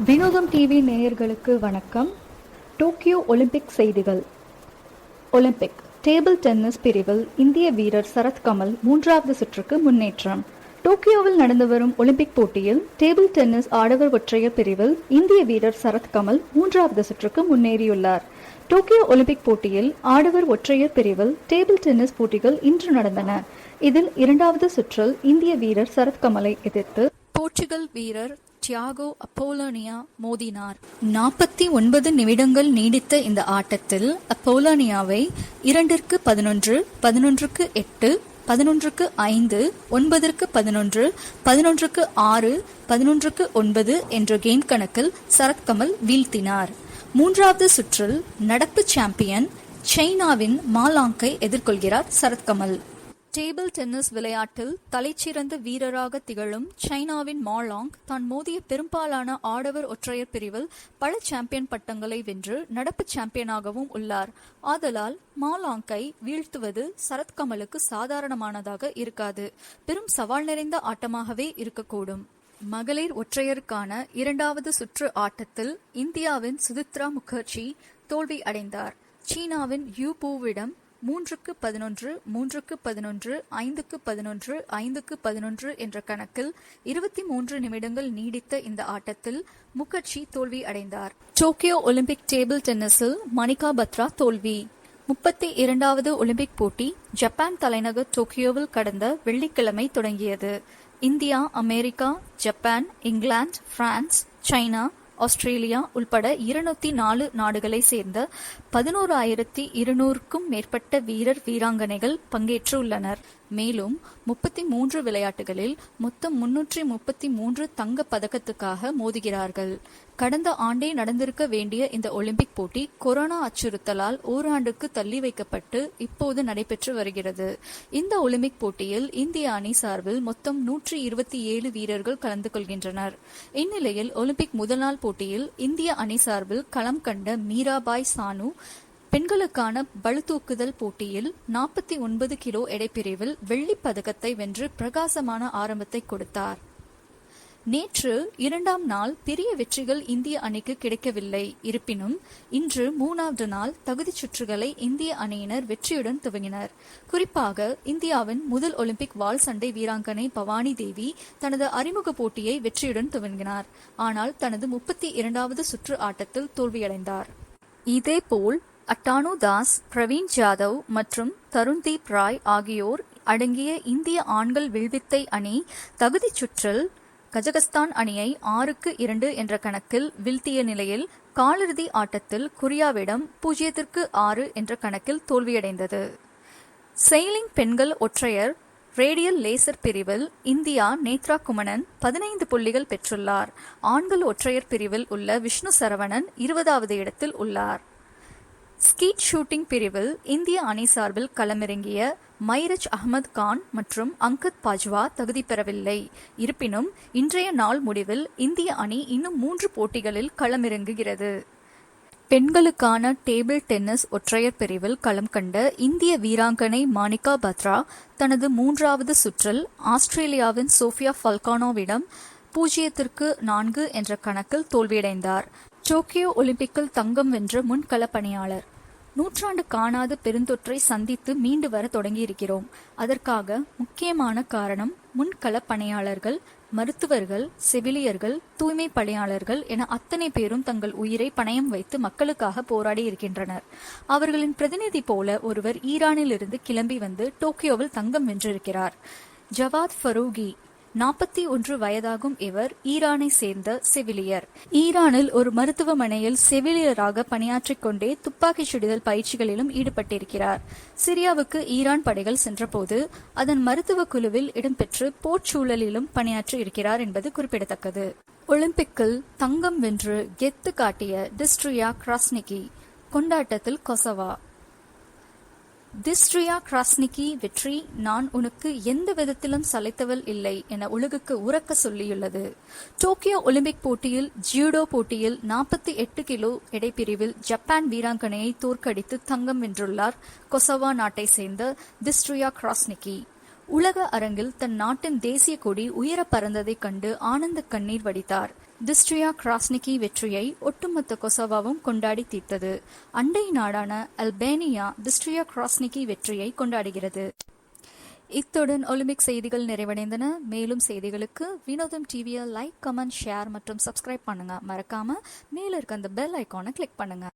வினோதம் TV நேயர்களுக்கு வணக்கம். Tokyo Olympic செய்திகள். ஒலிம்பிக் டேபிள் டென்னிஸ் பிரிவில் இந்திய வீரர் சரத் கமல் 3வது சுற்றுக்கு முன்னேற்றம். டோக்கியோவில் நடந்து வரும் ஒலிம்பிக் போட்டியில் டேபிள் டென்னிஸ் ஆடவர் ஒற்றையர் பிரிவில் இந்திய வீரர் சரத் கமல் 3வது சுற்றுக்கு முன்னேறியுள்ளார். டோக்கியோ ஒலிம்பிக் போட்டியில் ஆடவர் ஒற்றையர் பிரிவில் டேபிள் டென்னிஸ் போட்டிகள் இன்று நடந்தன. இதில் 2வது சுற்றில் இந்திய வீரர் சரத் கமலை எதிர்த்து போர்ச்சுகல் வீரர் தியாகோ அப்போலோனியா மோதினார். 49 நிமிடங்கள் நீடித்த இந்த ஆட்டத்தில் அப்போலோனியாவை 2-11, 11-8, 11-5, 9-11, 11-6, 11-9 என்ற கேம் கணக்கில் சரத் கமல் வீழ்த்தினார். 3வது சுற்றில் நடப்பு சாம்பியன் சைனாவின் மாலாங்கை எதிர்கொள்கிறார் சரத் கமல். டேபிள் டென்னிஸ் விளையாட்டில் தலைச்சிறந்த வீரராக திகழும் சைனாவின் மாலாங் தான் மோதிய பெரும்பாலான ஆடவர் ஒற்றையர் பிரிவில் பல சாம்பியன் பட்டங்களை வென்று நடப்பு சாம்பியனாகவும் உள்ளார். ஆதலால் மாலாங்கை வீழ்த்துவது சரத் கமலுக்கு சாதாரணமானதாக இருக்காது. பெரும் சவால் நிறைந்த ஆட்டமாகவே இருக்கக்கூடும். மகளிர் ஒற்றையருக்கான 2வது சுற்று ஆட்டத்தில் இந்தியாவின் சுதித்ரா முகர்ஜி தோல்வி அடைந்தார். சீனாவின் யூ பூவிடம் 3-11, 3-11, 5-11, 5-11 என்ற கணக்கில் 23 நிமிடங்கள் நீடித்த இந்த ஆட்டத்தில் முகர்ஜி தோல்வி அடைந்தார். டோக்கியோ ஒலிம்பிக் டேபிள் டென்னிஸில் மணிகா பத்ரா தோல்வி. 32வது ஒலிம்பிக் போட்டி ஜப்பான் தலைநகர் டோக்கியோவில் கடந்த வெள்ளிக்கிழமை தொடங்கியது. India, America, Japan, England, France, China, Australia உள்பட 204 நாடுகளை சேர்ந்த 11,200க்கும் மேற்பட்ட வீரர் வீராங்கனைகள் பங்கேற்றுள்ளனர். மேலும் 33 விளையாட்டுகளில் மொத்தம் 333 தங்க பதக்கத்துக்காக மோதுகிறார்கள். கடந்த ஆண்டே நடந்திருக்க வேண்டிய இந்த ஒலிம்பிக் போட்டி கொரோனா அச்சுறுத்தலால் ஓராண்டுக்கு தள்ளி வைக்கப்பட்டு இப்போது நடைபெற்று வருகிறது. இந்த ஒலிம்பிக் போட்டியில் இந்திய அணி சார்பில் மொத்தம் 127 வீரர்கள் கலந்து கொள்கின்றனர். இந்நிலையில் ஒலிம்பிக் முதல் நாள் போட்டியில் இந்திய அணி சார்பில் களம் கண்ட மீராபாய் சானு பெண்களுக்கான பளுதூக்குதல் போட்டியில் 49 கிலோ எடைப்பிரிவில் வெள்ளிப் பதக்கத்தை வென்று பிரகாசமான ஆரம்பத்தை கொடுத்தார். நேற்று 2ஆம் நாள் பெரிய வெற்றிகள் இந்திய அணிக்கு கிடைக்கவில்லை. இருப்பினும் இன்று 3வது நாள் தகுதிச் சுற்றுகளை இந்திய அணியினர் வெற்றியுடன் துவங்கினர். குறிப்பாக இந்தியாவின் முதல் ஒலிம்பிக் வாள் சண்டை வீராங்கனை பவானி தேவி தனது அறிமுக போட்டியை வெற்றியுடன் துவங்கினார். ஆனால் தனது 32வது சுற்று ஆட்டத்தில் தோல்வியடைந்தார். இதேபோல் அட்டானு தாஸ், பிரவீன் ஜாதவ் மற்றும் தருண்தீப் ராய் ஆகியோர் அடங்கிய இந்திய ஆண்கள் வில்வித்தை அணி தகுதிச் சுற்றில் கஜகஸ்தான் அணியை 6-2 என்ற கணக்கில் வீழ்த்திய நிலையில் காலிறுதி ஆட்டத்தில் கொரியாவிடம் 0-6 என்ற கணக்கில் தோல்வியடைந்தது. செயிலிங் பெண்கள் ஒற்றையர் ரேடியல் லேசர் பிரிவில் இந்தியா நேத்ரா குமணன் 15 புள்ளிகள் பெற்றுள்ளார். ஆண்கள் ஒற்றையர் பிரிவில் உள்ள விஷ்ணு சரவணன் 20வது இடத்தில் உள்ளார். ஸ்கீட் ஷூட்டிங் பிரிவில் இந்திய அணி சார்பில் களமிறங்கிய மைரஜ் அகமது கான் மற்றும் அங்கத் பாஜ்வா தகுதி பெறவில்லை. இருப்பினும் இன்றைய நாள் முடிவில் இந்திய அணி இன்னும் 3 போட்டிகளில் களமிறங்குகிறது. பெண்களுக்கான டேபிள் டென்னிஸ் ஒற்றையர் பிரிவில் களம் கண்ட இந்திய வீராங்கனை மணிகா பத்ரா தனது 3வது சுற்றில் ஆஸ்திரேலியாவின் சோஃபியா ஃபல்கானோவிடம் 0-4 என்ற கணக்கில் தோல்வியடைந்தார். டோக்கியோ ஒலிம்பிக்கில் தங்கம் வென்ற முன்கள பணியாளர். 100 ஆண்டு காணாத பெருந்தொற்றை சந்தித்து மீண்டு வர தொடங்கியிருக்கிறோம். அதற்காக முக்கியமான காரணம் முன்கள பணியாளர்கள், மருத்துவர்கள், செவிலியர்கள், தூய்மை பணியாளர்கள் என அத்தனை பேரும் தங்கள் உயிரை பணயம் வைத்து மக்களுக்காக போராடி இருக்கின்றனர். அவர்களின் பிரதிநிதி போல ஒருவர் ஈரானிலிருந்து கிளம்பி வந்து டோக்கியோவில் தங்கம் வென்றிருக்கிறார். ஜவாத் ஃபரூகி 41 வயதாகும் இவர் ஈரானை சேர்ந்த செவிலியர். ஈரானில் ஒரு மருத்துவமனையில் செவிலியராக பணியாற்றிக் கொண்டே துப்பாக்கிச் சுடுதல் பயிற்சிகளிலும் ஈடுபட்டிருக்கிறார். சிரியாவுக்கு ஈரான் படைகள் சென்றபோது அதன் மருத்துவ குழுவில் இடம்பெற்று போர்ச் சூழலிலும் பணியாற்றி இருக்கிறார் என்பது குறிப்பிடத்தக்கது. ஒலிம்பிக்கில் தங்கம் வென்று கெத்து காட்டிய டிஸ்ட்ரியா கிராஸ்னிகி கொண்டாட்டத்தில் கொசவா. டிஸ்ட்ரியா கிராஸ்னிகி வெற்றி நான் உனக்கு எந்த விதத்திலும் சளைத்தவள் இல்லை என உலகுக்கு உரக்க சொல்லியுள்ளது. டோக்கியோ ஒலிம்பிக் போட்டியில் ஜூடோ போட்டியில் 48 கிலோ எடைப்பிரிவில் ஜப்பான் வீராங்கனையை தோற்கடித்து தங்கம் வென்றுள்ளார் கொசவா நாட்டை சேர்ந்த டிஸ்ட்ரியா கிராஸ்னிகி. உலக அரங்கில் தன் நாட்டின் தேசிய கொடி உயர பறந்ததைக் கண்டு ஆனந்த கண்ணீர் வடித்தார். திஸ்ட்ரியா கிராஸ்னிகி வெற்றியை ஒட்டுமொத்த கொசோவாவும் கொண்டாடி தீர்த்தது. அண்டை நாடான அல்பேனியா திஸ்ட்ரியா கிராஸ்னிகி வெற்றியை கொண்டாடுகிறது. இத்துடன் ஒலிம்பிக் செய்திகள் நிறைவடைந்தன. மேலும் செய்திகளுக்கு வினோதம் டிவியை லைக், கமெண்ட், ஷேர் மற்றும் சப்ஸ்கிரைப் பண்ணுங்க. மறக்காம மேல இருக்க அந்த பெல் ஐக்கானை கிளிக் பண்ணுங்க.